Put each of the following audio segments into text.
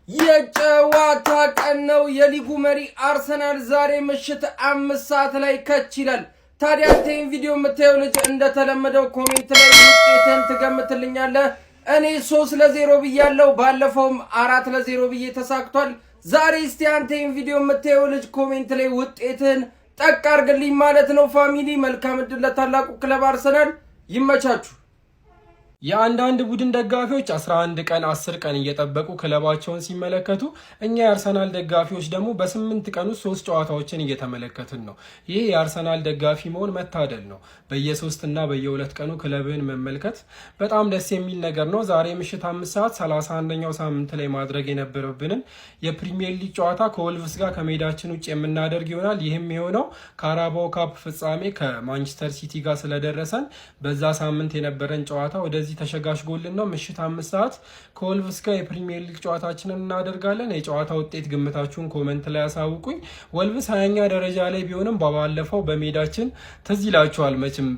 የጨዋታ ቀን ነው። የሊጉ መሪ አርሰናል ዛሬ ምሽት 5 ሰዓት ላይ ከች ይላል። ታዲያ አንተን ቪዲዮ የምታየው ልጅ እንደተለመደው ኮሜንት ላይ ውጤትን ትገምትልኛለህ። እኔ 3-0 ብያለሁ። ባለፈውም 4-0 ብዬ ተሳክቷል። ዛሬ እስቲ አንተን ቪዲዮ የምታየው ልጅ ኮሜንት ላይ ውጤትን ጠቅ አድርግልኝ ማለት ነው። ፋሚሊ መልካም ዕድል ለታላቁ ክለብ አርሰናል። ይመቻችሁ። የአንዳንድ ቡድን ደጋፊዎች 11 ቀን 10 ቀን እየጠበቁ ክለባቸውን ሲመለከቱ እኛ የአርሰናል ደጋፊዎች ደግሞ በ8 ቀን ውስጥ 3 ጨዋታዎችን እየተመለከትን ነው። ይህ የአርሰናል ደጋፊ መሆን መታደል ነው። በየ3 እና በየ2 ቀኑ ክለብን መመልከት በጣም ደስ የሚል ነገር ነው። ዛሬ ምሽት 5 ሰዓት 31ኛው ሳምንት ላይ ማድረግ የነበረብንን የፕሪሚየር ሊግ ጨዋታ ከወልቭስ ጋር ከሜዳችን ውጭ የምናደርግ ይሆናል። ይህም የሆነው ካራባኦ ካፕ ፍጻሜ ከማንቸስተር ሲቲ ጋር ስለደረሰን በዛ ሳምንት የነበረን ጨዋታ ወደዚህ ተሸጋሽጎልን ነው። ምሽት 5 ሰዓት ከወልቭስ ጋር የፕሪሚየር ሊግ ጨዋታችንን እናደርጋለን። የጨዋታ ውጤት ግምታችሁን ኮሜንት ላይ ያሳውቁኝ። ወልቭስ 20ኛ ደረጃ ላይ ቢሆንም ባለፈው በሜዳችን ትዝ ይላችኋል መቼም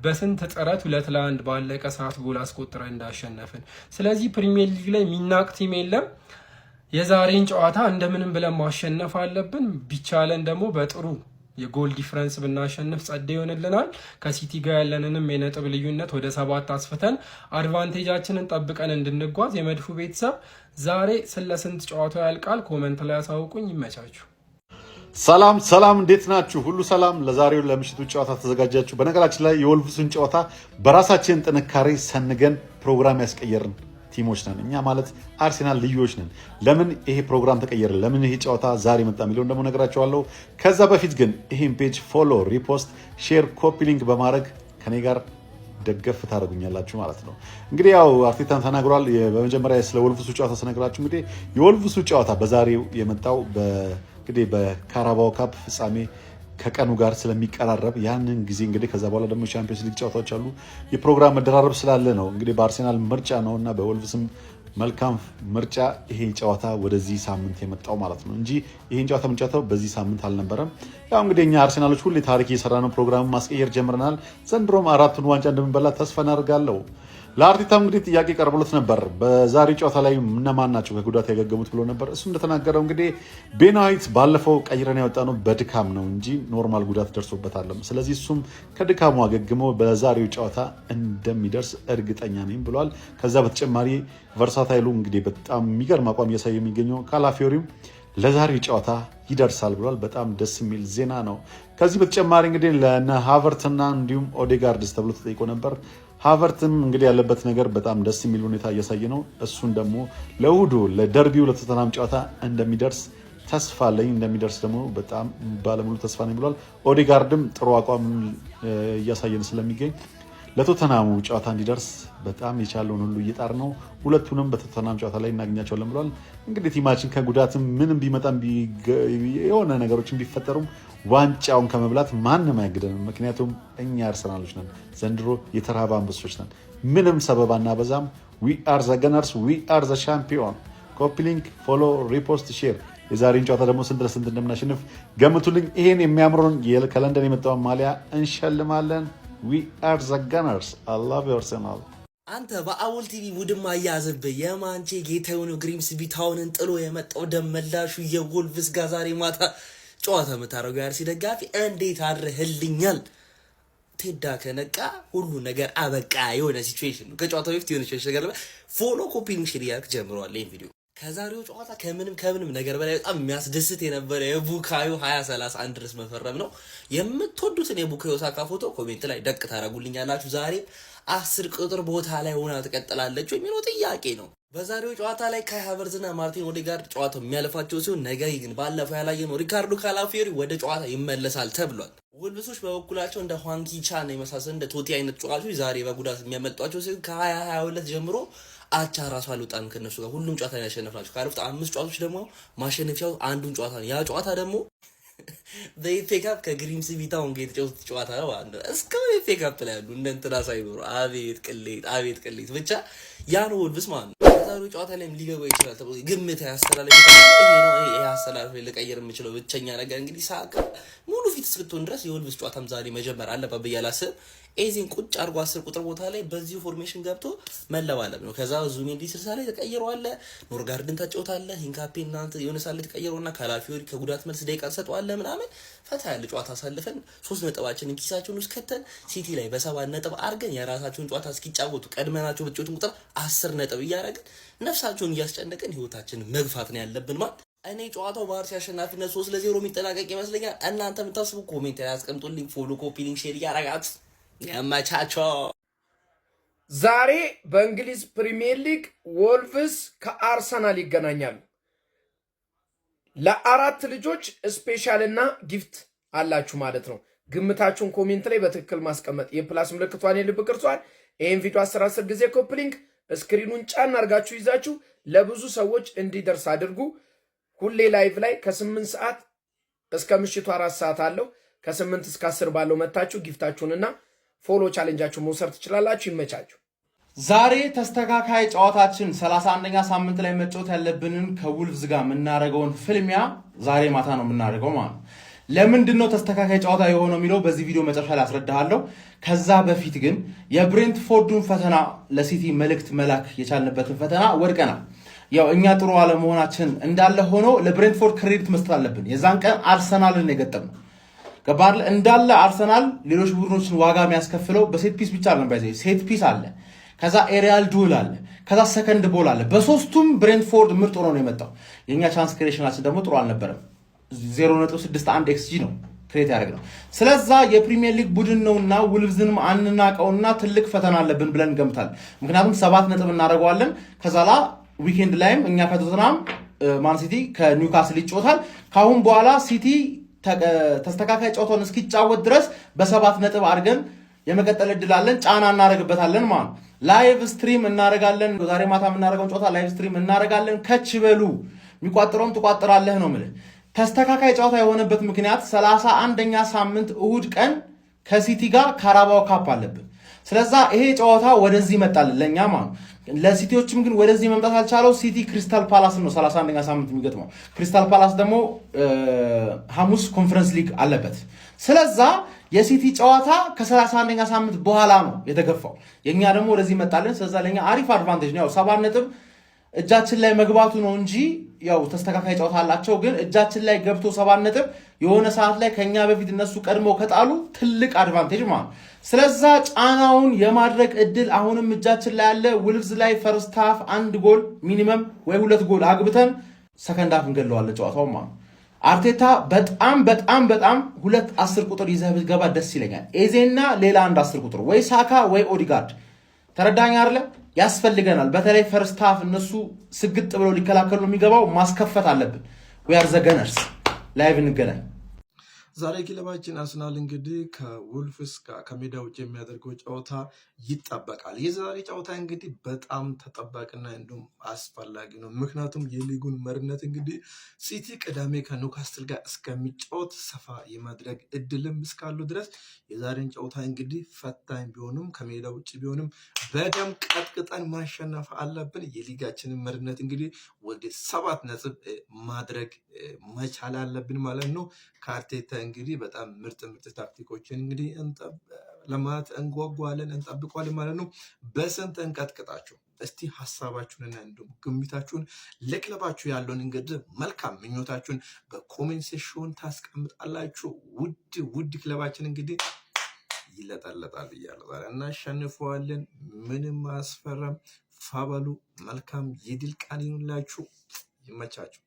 በስንት ጥረት 2-1 ባለቀ ሰዓት ጎል አስቆጥረን እንዳሸነፍን። ስለዚህ ፕሪሚየር ሊግ ላይ የሚናቅ ቲም የለም። የዛሬን ጨዋታ እንደምንም ብለን ማሸነፍ አለብን። ቢቻለን ደግሞ በጥሩ የጎል ዲፍረንስ ብናሸንፍ ጸደ ይሆንልናል። ከሲቲ ጋር ያለንንም የነጥብ ልዩነት ወደ 7 አስፍተን አድቫንቴጃችንን ጠብቀን እንድንጓዝ የመድፉ ቤተሰብ ዛሬ ስለስንት ጨዋታው ያልቃል ኮሜንት ላይ ያሳውቁኝ። ይመቻችሁ። ሰላም እንዴት ናችሁ? ሁሉ ሰላም። ለዛሬው ለምሽቱ ጨዋታ ተዘጋጃችሁ? በነገራችን ላይ የወልቭስን ጨዋታ በራሳችን ጥንካሬ ሰንገን ፕሮግራም ያስቀየርን ቲሞች ነን። እኛ ማለት አርሰናል ልዩዎች ነን። ለምን ይሄ ፕሮግራም ተቀየረ፣ ለምን ይሄ ጨዋታ ዛሬ መጣ የሚለውን ደግሞ ነገራችኋለሁ። ከዛ በፊት ግን ይሄን ፔጅ ፎሎ፣ ሪፖስት፣ ሼር፣ ኮፒ ሊንክ በማድረግ ከኔ ጋር ደገፍ ታደርጉኛላችሁ ማለት ነው። እንግዲህ ያው አርቴታን ተናግሯል። በመጀመሪያ ስለ ወልቭሱ ጨዋታ ስነግራችሁ እንግዲህ የወልቭሱ ጨዋታ በዛሬው የመጣው እንግዲህ በካራባኦ ካፕ ፍጻሜ ከቀኑ ጋር ስለሚቀራረብ ያንን ጊዜ እንግዲህ ከዛ በኋላ ደግሞ ቻምፒየንስ ሊግ ጨዋታዎች አሉ። የፕሮግራም መደራረብ ስላለ ነው እንግዲህ በአርሰናል ምርጫ ነው እና በወልቭስም መልካም ምርጫ ይሄ ጨዋታ ወደዚህ ሳምንት የመጣው ማለት ነው እንጂ ይሄን ጨዋታ ምንጫታው በዚህ ሳምንት አልነበረም። ያው እንግዲህ እኛ አርሰናሎች ሁሌ ታሪክ እየሰራ ነው። ፕሮግራም ማስቀየር ጀምረናል። ዘንድሮም 4ቱን ዋንጫ እንደምንበላ ተስፋ እናደርጋለሁ። ለአርቴታም እንግዲህ ጥያቄ ቀርቦለት ነበር። በዛሬ ጨዋታ ላይ እነማን ናቸው ከጉዳት ያገገሙት ብሎ ነበር። እሱ እንደተናገረው እንግዲህ ቤን ዋይት ባለፈው ቀይረን ያወጣ ነው በድካም ነው እንጂ ኖርማል ጉዳት ደርሶበታል። ስለዚህ እሱም ከድካሙ አገግሞ በዛሬው ጨዋታ እንደሚደርስ እርግጠኛ ነኝ ብሏል። ከዛ በተጨማሪ ቨርሳታይሉ እንግዲህ በጣም የሚገርም አቋም እያሳየ የሚገኘው ካላፊዮሪም ለዛሬው ጨዋታ ይደርሳል ብሏል። በጣም ደስ የሚል ዜና ነው። ከዚህ በተጨማሪ እንግዲህ ለነ ሃቨርትና እንዲሁም ኦዴጋርድስ ተብሎ ተጠይቆ ነበር። ሃቨርትም እንግዲህ ያለበት ነገር በጣም ደስ የሚል ሁኔታ እያሳየ ነው። እሱን ደግሞ ለእሑዱ ለደርቢው ለቶተናም ጨዋታ እንደሚደርስ ተስፋ አለኝ። እንደሚደርስ ደግሞ በጣም ባለሙሉ ተስፋ ነኝ ብሏል። ኦዴጋርድም ጥሩ አቋም እያሳየን ስለሚገኝ ለቶተናሙ ጨዋታ እንዲደርስ በጣም የቻለውን ሁሉ እየጣር ነው። ሁለቱንም በቶተናም ጨዋታ ላይ እናገኛቸዋለን ብሏል። እንግዲህ ቲማችን ከጉዳትም ምንም ቢመጣም የሆነ ነገሮችን ቢፈጠሩም ዋንጫውን ከመብላት ማንም አያግደንም። ምክንያቱም እኛ አርሰናሎች ነን። ዘንድሮ የተራባ አንበሶች ነን። ምንም ሰበብ አናበዛም። ዊ አር ዘ ገነርስ፣ ዊ አር ዘ ሻምፒዮን። ኮፒ ሊንክ፣ ፎሎ፣ ሪፖስት፣ ሼር። የዛሬን ጨዋታ ደግሞ ስንት ለስንት እንደምናሸንፍ ገምቱልኝ። ይሄን የሚያምረውን ከለንደን የመጣውን ማሊያ እንሸልማለን። ዊ አር ዘ ገነርስ። አይ ላቭ ዩ አርሰናል። አንተ በአቦል ቲቪ ውድማ እያዘብህ የማንቼ ጌታ የሆነው ግሪምስ ቢታውንን ጥሎ የመጣው ደመላሹ የወልቭስ ጋር ዛሬ ማታ ጨዋታ የምታደርገው የአርሲ ደጋፊ እንዴት አድርህልኛል? ቴዳ ከነቃ ሁሉ ነገር አበቃ። የሆነ ሲቹዌሽን ነው። ከጨዋታው በፊት የሆነ ሲቹዌሽን ነገር ፎሎ ኮፒ ሼር ያደርግ ጀምሯል ይሄን ቪዲዮ። ከዛሬው ጨዋታ ከምንም ነገር በላይ በጣም የሚያስደስት የነበረ የቡካዮ 2031 ድረስ መፈረም ነው። የምትወዱትን የቡካዮ ሳካ ፎቶ ኮሜንት ላይ ደቅ ታደርጉልኛላችሁ። ዛሬ 10 ቁጥር ቦታ ላይ ሆና ትቀጥላለች የሚለው ጥያቄ ነው። በዛሬው ጨዋታ ላይ ካይ ሃቨርትዝና ማርቲን ኦዴጋርድ ጨዋታው የሚያልፋቸው ሲሆን ነገር ግን ባለፈው ያላየነው ሪካርዶ ካላፊዮሪ ወደ ጨዋታ ይመለሳል ተብሏል። ወልቭሶች በበኩላቸው እንደ ኋንኪ ቻን የመሳሰል እንደ ቶቲ አይነት ጨዋቾች ዛሬ በጉዳት የሚያመልጧቸው ሲሆን ከ2022 ጀምሮ አቻ ራሱ አልወጣም ከነሱ ጋር ሁሉም ጨዋታ ያሸነፍናቸው። ካለፉት 5 ጨዋታዎች ደግሞ ማሸነፊያው አንዱን ጨዋታ ነው። ያ ጨዋታ ደግሞ በኤፍኤ ካፕ ከግሪምስ ቢታውን ጋር የተጫወቱት ጨዋታ ነው። እስከ ኤፍኤ ካፕ ላይ ያሉ እንደ እንትና ሳይኖሩ አቤት ቅሌት ብቻ ያን ወልቭስ ማለት ነው። ዛሬው ጨዋታ ላይም ሊገባ ይችላል ተብሎ ግምት ያስተላልፍ ይሄ አስተላልፍ ለቀየር የምችለው ብቸኛ ነገር እንግዲህ ሳካ ሙሉ ፊት እስክትሆን ድረስ የወልቭስ ጨዋታም ዛሬ መጀመር አለበት ብዬ አላስብም። ኤዜን ቁጭ አርጎ 10 ቁጥር ቦታ ላይ በዚህ ፎርሜሽን ገብቶ መለባለብ ነው። ከዛ ዙሜንዲ 60 ላይ ተቀይሯል። ኖርጋርድን ተጫውታለ ሂንካፔ እናንተ የሆነ ሳለ ተቀይሮና ካላፊዮሪ ከጉዳት መልስ ደቂቃ ተሰጥቷል ምናምን ፈታ ያለ ጨዋታ አሳልፈን 3 ነጥባችንን ኪሳቸውን ውስጥ ከተን ሲቲ ላይ በ7 ነጥብ አርገን የራሳቸውን ጨዋታ እስኪጫወቱ ቀድመናቸው በጨዋታው ቁጥር 10 ነጥብ እያረግን ነፍሳቸውን እያስጨነቀን ህይወታችንን መግፋት ነው ያለብን ማለት እኔ ጨዋታው ባርሲ አሸናፊነት 3-0 የሚጠናቀቅ ይመስለኛል። እናንተ የምታስቡ ኮሜንት ላይ አስቀምጡልኝ። ፎሎ፣ ኮፒ ሊንክ፣ ሼር ያረጋችሁ ያማቻቸው። ዛሬ በእንግሊዝ ፕሪሚየር ሊግ ወልቭስ ከአርሰናል ይገናኛሉ። ለአራት ልጆች ስፔሻል እና ጊፍት አላችሁ ማለት ነው። ግምታችሁን ኮሜንት ላይ በትክክል ማስቀመጥ፣ የፕላስ ምልክቷን የልብ ቅርጿን ይሄን ቪዲዮ 10 ጊዜ ኮፒ ሊንክ ስክሪኑን ጫን አርጋችሁ ይዛችሁ ለብዙ ሰዎች እንዲደርስ አድርጉ። ሁሌ ላይቭ ላይ ከ8 ሰዓት እስከ ምሽቱ 4 ሰዓት አለው። ከ8 እስከ 10 ባለው መታችሁ ጊፍታችሁንና ፎሎ ቻሌንጃችሁን መውሰድ ትችላላችሁ። ይመቻችሁ። ዛሬ ተስተካካይ ጨዋታችን 31ኛ ሳምንት ላይ መጫወት ያለብንን ከውልቭዝ ጋር የምናደርገውን ፍልሚያ ዛሬ ማታ ነው የምናደርገው ማለት ነው። ለምንድነው ተስተካካይ ጨዋታ የሆነው የሚለው በዚህ ቪዲዮ መጨረሻ ላይ አስረዳሃለሁ። ከዛ በፊት ግን የብሬንትፎርዱን ፈተና ለሲቲ መልእክት መላክ የቻልንበትን ፈተና ወድቀናል። ያው እኛ ጥሩ አለመሆናችን እንዳለ ሆኖ ለብሬንትፎርድ ክሬዲት መስጠት አለብን። የዛን ቀን አርሰናልን የገጠምነው ገባር እንዳለ አርሰናል ሌሎች ቡድኖችን ዋጋ የሚያስከፍለው በሴት ፒስ ብቻ አይደለም። ባይዘይ ሴት ፒስ አለ፣ ከዛ ኤሪያል ዱል አለ፣ ከዛ ሰከንድ ቦል አለ። በሶስቱም ብሬንትፎርድ ምርጥ ሆኖ ነው የመጣው። የኛ ቻንስ ክሬሽናችን ደግሞ ጥሩ አልነበረም። 0.61 ኤክስጂ ነው ክሬት ያደረግነው። ስለዛ የፕሪሚየር ሊግ ቡድን ነውና ውልቭዝንም አንናቀውና ትልቅ ፈተና አለብን ብለን እንገምታለን። ምክንያቱም 7 ነጥብ እናደርገዋለን። ከዛላ ዊኬንድ ላይም እኛ ከቶተናም ማን ሲቲ ከኒውካስል ይጫወታል። ካሁን በኋላ ሲቲ ተስተካካይ ጨዋታውን እስኪጫወት ድረስ በ7 ነጥብ አድርገን የመቀጠል እድል አለን። ጫና እናደርግበታለን ማለት ላይቭ ስትሪም እናደርጋለን። ዛሬ ማታ የምናደርገውን ጨዋታ ላይቭ ስትሪም እናደርጋለን። ከች በሉ የሚቋጥረውም ትቋጥራለህ ነው የምልህ። ተስተካካይ ጨዋታ የሆነበት ምክንያት 31ኛ ሳምንት እሁድ ቀን ከሲቲ ጋር ካራባው ካፕ አለብን። ስለዛ ይሄ ጨዋታ ወደዚህ መጣልን ለኛ ማለት ለሲቲዎችም ግን ወደዚህ መምጣት አልቻለው። ሲቲ ክሪስታል ፓላስ ነው 31ኛ ሳምንት የሚገጥመው። ክሪስታል ፓላስ ደግሞ ሐሙስ ኮንፈረንስ ሊግ አለበት። ስለዛ የሲቲ ጨዋታ ከ31ኛ ሳምንት በኋላ ነው የተገፋው። የኛ ደግሞ ወደዚህ መጣልን። ስለዛ ለኛ አሪፍ አድቫንቴጅ ነው። ያው 7 ነጥብ እጃችን ላይ መግባቱ ነው እንጂ ያው ተስተካካይ ጨዋታ አላቸው። ግን እጃችን ላይ ገብቶ 7 ነጥብ የሆነ ሰዓት ላይ ከኛ በፊት እነሱ ቀድሞ ከጣሉ ትልቅ አድቫንቴጅ ማለት። ስለዛ ጫናውን የማድረግ እድል አሁንም እጃችን ላይ ያለ። ውልቭዝ ላይ ፈርስት ሃፍ 1 ጎል ሚኒመም ወይ 2 ጎል አግብተን ሰከንድ ሃፍ እንገለዋለን ጨዋታው ማለት። አርቴታ በጣም 2-10 ቁጥር ይዘህ ብትገባ ደስ ይለኛል። ኤዜና ሌላ አንድ 10 ቁጥር ወይ ሳካ ወይ ኦዲጋርድ ተረዳኝ አይደለ? ያስፈልገናል። በተለይ ፈርስት ሃፍ እነሱ ስግጥ ብለው ሊከላከሉ የሚገባው ማስከፈት አለብን። we are the gunners ላይቭ እንገናኝ። ዛሬ ክለባችን አርሰናል እንግዲህ ከውልቭስ ጋር ከሜዳ ውጭ የሚያደርገው ጨዋታ ይጠበቃል። የዛሬ ጨዋታ እንግዲህ በጣም ተጠባቂና እንዲሁም አስፈላጊ ነው። ምክንያቱም የሊጉን መሪነት እንግዲህ ሲቲ ቅዳሜ ከኒውካስትል ጋር እስከሚጫወት ሰፋ የማድረግ እድልም እስካሉ ድረስ የዛሬን ጨዋታ እንግዲህ ፈታኝ ቢሆንም ከሜዳ ውጭ ቢሆንም በደም ቀጥቅጠን ማሸነፍ አለብን። የሊጋችንን መሪነት እንግዲህ ወደ 7 ነጥብ ማድረግ መቻል አለብን ማለት ነው። ከአርቴታ እንግዲህ በጣም ምርጥ ታክቲኮችን እንግዲህ ለማለት እንጓጓለን እንጠብቋለን ማለት ነው። በስንት እንቀጥቅጣችሁ እስቲ ሐሳባችሁንና እንዲሁም ግምታችሁን ለክለባችሁ ያለውን እንግዲህ መልካም ምኞታችሁን በኮሜንት ሴክሽን ታስቀምጣላችሁ። ውድ ክለባችን እንግዲህ ይለጠለጣል እያለ ዛሬ እናሸንፈዋለን። ምንም አያስፈራም። ፋበሉ መልካም የድል ቀን ይሁንላችሁ። ይመቻችሁ።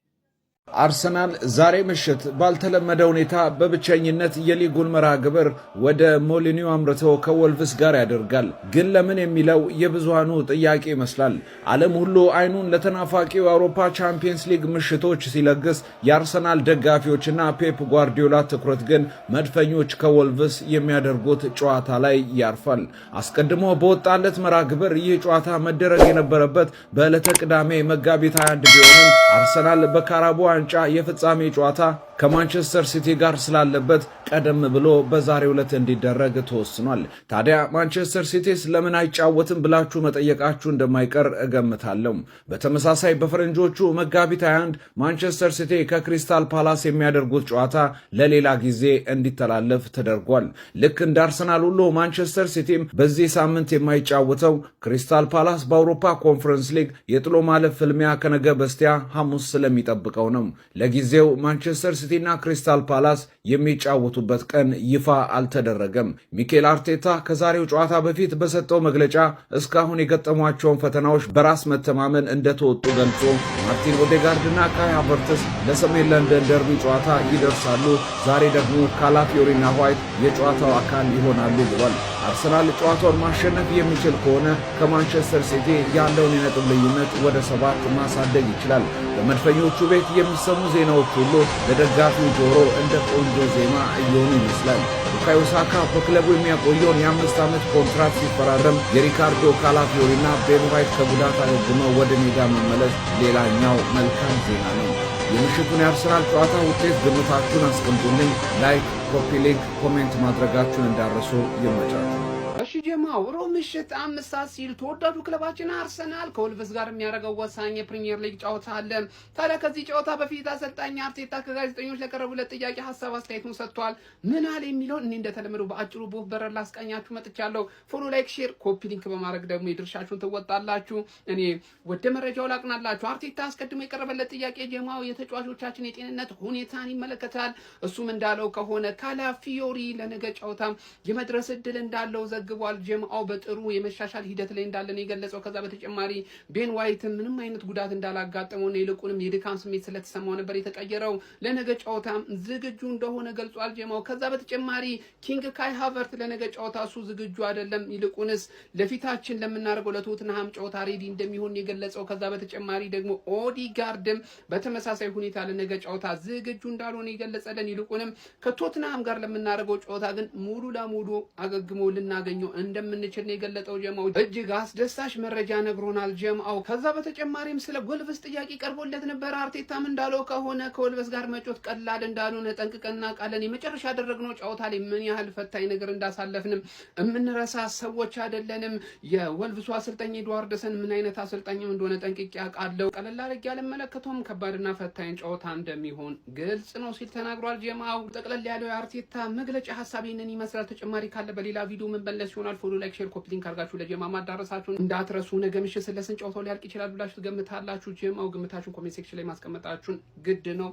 አርሰናል ዛሬ ምሽት ባልተለመደ ሁኔታ በብቸኝነት የሊጉን መርሃ ግብር ወደ ሞሊኒው አምርቶ ከወልቭስ ጋር ያደርጋል። ግን ለምን የሚለው የብዙሃኑ ጥያቄ ይመስላል። ዓለም ሁሉ አይኑን ለተናፋቂው የአውሮፓ ቻምፒየንስ ሊግ ምሽቶች ሲለግስ የአርሰናል ደጋፊዎችና ፔፕ ጓርዲዮላ ትኩረት ግን መድፈኞች ከወልቭስ የሚያደርጉት ጨዋታ ላይ ያርፋል። አስቀድሞ በወጣለት መርሃ ግብር ይህ ጨዋታ መደረግ የነበረበት በዕለተ ቅዳሜ መጋቢት 21 ቢሆንም አርሰናል በካራቦ ዋንጫ የፍጻሜ ጨዋታ ከማንቸስተር ሲቲ ጋር ስላለበት ቀደም ብሎ በዛሬው ዕለት እንዲደረግ ተወስኗል። ታዲያ ማንቸስተር ሲቲስ ለምን አይጫወትም ብላችሁ መጠየቃችሁ እንደማይቀር እገምታለሁ። በተመሳሳይ በፈረንጆቹ መጋቢት 21 ማንቸስተር ሲቲ ከክሪስታል ፓላስ የሚያደርጉት ጨዋታ ለሌላ ጊዜ እንዲተላለፍ ተደርጓል። ልክ እንደ አርሰናል ሁሉ ማንቸስተር ሲቲም በዚህ ሳምንት የማይጫወተው ክሪስታል ፓላስ በአውሮፓ ኮንፈረንስ ሊግ የጥሎ ማለፍ ፍልሚያ ከነገ በስቲያ ሐሙስ ስለሚጠብቀው ነው። ለጊዜው ማንቸስተር ሲቲና ክሪስታል ፓላስ የሚጫወቱበት ቀን ይፋ አልተደረገም። ሚኬል አርቴታ ከዛሬው ጨዋታ በፊት በሰጠው መግለጫ እስካሁን የገጠሟቸውን ፈተናዎች በራስ መተማመን እንደተወጡ ገልጾ ማርቲን ኦዴጋርድና ካይ ሃቨርትስ ለሰሜን ለንደን ደርቢ ጨዋታ ይደርሳሉ፣ ዛሬ ደግሞ ካላፊዮሪና ዋይት የጨዋታው አካል ይሆናሉ ብሏል። አርሰናል ጨዋታውን ማሸነፍ የሚችል ከሆነ ከማንቸስተር ሲቲ ያለውን የነጥብ ልዩነት ወደ 7 ማሳደግ ይችላል። በመድፈኞቹ ቤት የሚሰሙ ዜናዎች ሁሉ ለደጋፊው ጆሮ እንደ ቆንጆ ዜማ እየሆኑ ይመስላል። ቡካዮ ሳካ በክለቡ የሚያቆየውን የ5 ዓመት ኮንትራት ሲፈራረም የሪካርዶ ካላፊዮሪና ቤን ዋይት ከጉዳት አገግመው ወደ ሜዳ መመለስ ሌላኛው መልካም ዜና ነው። የምሽቱን የአርሰናል ጨዋታ ውጤት ግምታችሁን አስቀምጡልኝ። ላይክ፣ ኮፒ ሊንክ፣ ኮሜንት ማድረጋችሁን እንዳረሱ ይመቻችሁ። እሺ ጀማው ሮብ ምሽት 5 ሰዓት ሲል ተወዳጁ ክለባችን አርሰናል ከወልቭስ ጋር የሚያደርገው ወሳኝ የፕሪሚየር ሊግ ጨዋታ አለ። ታዲያ ከዚህ ጨዋታ በፊት አሰልጣኝ አርቴታ ከጋዜጠኞች ለቀረቡለት ጥያቄ ሐሳብ አስተያየቱን ሰጥቷል። ምን አለ የሚለውን እኔ እንደተለመደው በአጭሩ ቦፍ በረር ላስቃኛችሁ መጥቻለሁ። ፎሎ፣ ላይክ፣ ሼር፣ ኮፒ ሊንክ በማድረግ ደግሞ የድርሻችሁን ትወጣላችሁ። እኔ ወደ መረጃው ላቅናላችሁ። አርቴታ አስቀድሞ የቀረበለት ጥያቄ ጀማው የተጫዋቾቻችን የጤንነት ሁኔታን ይመለከታል። እሱም እንዳለው ከሆነ ካላፊዮሪ ለነገ ጨዋታ የመድረስ እድል እንዳለው ዘግቧል። ጀማው በጥሩ የመሻሻል ሂደት ላይ እንዳለ ነው የገለጸው። ከዛ በተጨማሪ ቤን ዋይት ምንም አይነት ጉዳት እንዳላጋጠመውና ይልቁንም የድካም ስሜት ስለተሰማው ነበር የተቀየረው። ለነገ ጨዋታ ዝግጁ እንደሆነ ገልጿል ጀማው። ከዛ በተጨማሪ ኪንግ ካይ ሃቨርት ለነገ ጨዋታ እሱ ዝግጁ አይደለም፣ ይልቁንስ ለፊታችን ለምናደርገው ለቶትንሃም ጨዋታ ሬዲ እንደሚሆን የገለጸው። ከዛ በተጨማሪ ደግሞ ኦዲጋርድም በተመሳሳይ ሁኔታ ለነገ ጨዋታ ዝግጁ እንዳልሆነ የገለጸልን፣ ይልቁንም ከቶትንሃም ጋር ለምናደርገው ጨዋታ ግን ሙሉ ለሙሉ አገግሞ ልናገኘው እንደምንችል ነው የገለጸው ጀማው። እጅግ አስደሳች መረጃ ነግሮናል ጀማው። ከዛ በተጨማሪም ስለ ወልቭስ ጥያቄ ቀርቦለት ነበር። አርቴታም እንዳለው ከሆነ ከወልቭስ ጋር መጮት ቀላል እንዳልሆነ ጠንቅቀን እናውቃለን። የመጨረሻ ያደረግነው ጨዋታ ላይ ምን ያህል ፈታኝ ነገር እንዳሳለፍንም እምንረሳ ሰዎች አይደለንም። የወልቭሱ አሰልጣኝ ኤድዋርድሰን ምን አይነት አሰልጣኝ እንደሆነ ጠንቅቄ አውቃለሁ። ቀለል አድርጌ አልመለከተውም፣ ከባድና ፈታኝ ጨዋታ እንደሚሆን ግልጽ ነው ሲል ተናግሯል ጀማው። ጠቅለል ያለው የአርቴታ መግለጫ ሐሳብ ይህንን ይመስላል። ተጨማሪ ካለ በሌላ ቪዲዮ መመለስ ይሆናል። ፎሎ፣ ላይክ፣ ሼር፣ ኮፒ ሊንክ አድርጋችሁ ለጀማ ማዳረሳችሁን እንዳትረሱ። ነገ ምሽት ስለስንት ጨዋታው ሊያልቅ ይችላል ብላችሁ ትገምታላችሁ? ጀማው ግምታችሁን ኮሜንት ሴክሽን ላይ ማስቀመጣችሁን ግድ ነው።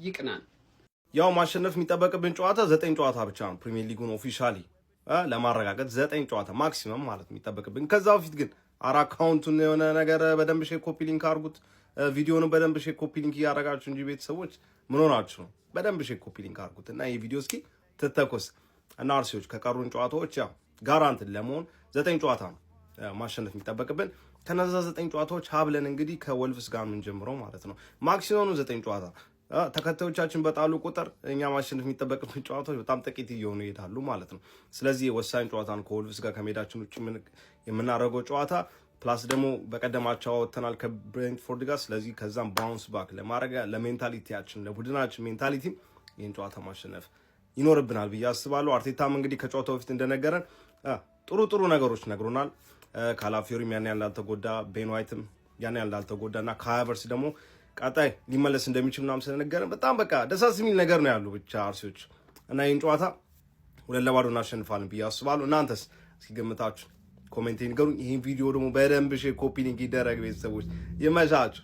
ይቅናል። ያው ማሸነፍ የሚጠበቅብን ጨዋታ 9 ጨዋታ ብቻ ነው። ፕሪሚየር ሊጉን ኦፊሻሊ ለማረጋገጥ 9 ጨዋታ ማክሲመም ማለት የሚጠበቅብን። ከዛ በፊት ግን አካውንቱን የሆነ ነገር በደንብ ሼር ኮፒ ሊንክ አድርጉት። ቪዲዮውን በደንብ ሼር ኮፒ ሊንክ እያደረጋችሁ እንጂ ቤተሰቦች ምን ሆናችሁ ነው? በደንብ ሼር ኮፒ ሊንክ አድርጉት እና ይሄ ቪዲዮ እስኪ ትተኮስ እና አርሲዎች ከቀሩን ጨዋታዎች ያው ጋራንት ለመሆን 9 ጨዋታ ነው ማሸነፍ የሚጠበቅብን። ከነዛ 9 ጨዋታዎች ሀብለን እንግዲህ ከወልቭስ ጋር ምን ጀምረው ማለት ነው ማክሲመሙ 9 ጨዋታ ተከታዮቻችን በጣሉ ቁጥር እኛ ማሸነፍ የሚጠበቅብን ጨዋታዎች በጣም ጥቂት እየሆኑ ይሄዳሉ ማለት ነው። ስለዚህ ወሳኝ ጨዋታ ነው ከወልቭስ ጋር ከሜዳችን ውጭ የምናደርገው ጨዋታ። ፕላስ ደግሞ በቀደማቸው ወጥተናል ከብሬንትፎርድ ጋር። ስለዚህ ከዛም ባውንስ ባክ ለማድረግ ለሜንታሊቲያችን ለቡድናችን ሜንታሊቲ ይህን ጨዋታ ማሸነፍ ይኖርብናል ብዬ አስባለሁ። አርቴታም እንግዲህ ከጨዋታው በፊት እንደነገረን ጥሩ ነገሮች ነግሮናል። ካላፊዮሪም ያን ያህል እንዳልተጎዳ፣ ቤን ዋይትም ያን ያህል እንዳልተጎዳ እና ከሃቨርስ ደግሞ ቀጣይ ሊመለስ እንደሚችል ምናምን ስለነገረን በጣም በቃ ደሳስ የሚል ነገር ነው ያሉ ብቻ አርሲዎች እና ይህን ጨዋታ 2-0 እናሸንፋለን ብዬ አስባለሁ። እናንተስ እስኪ ገምታችሁ ኮሜንት ንገሩኝ። ይህን ቪዲዮ ደግሞ በደንብ ሼር ኮፒ ሊንክ ይደረግ ቤተሰቦች። ይመቻችሁ።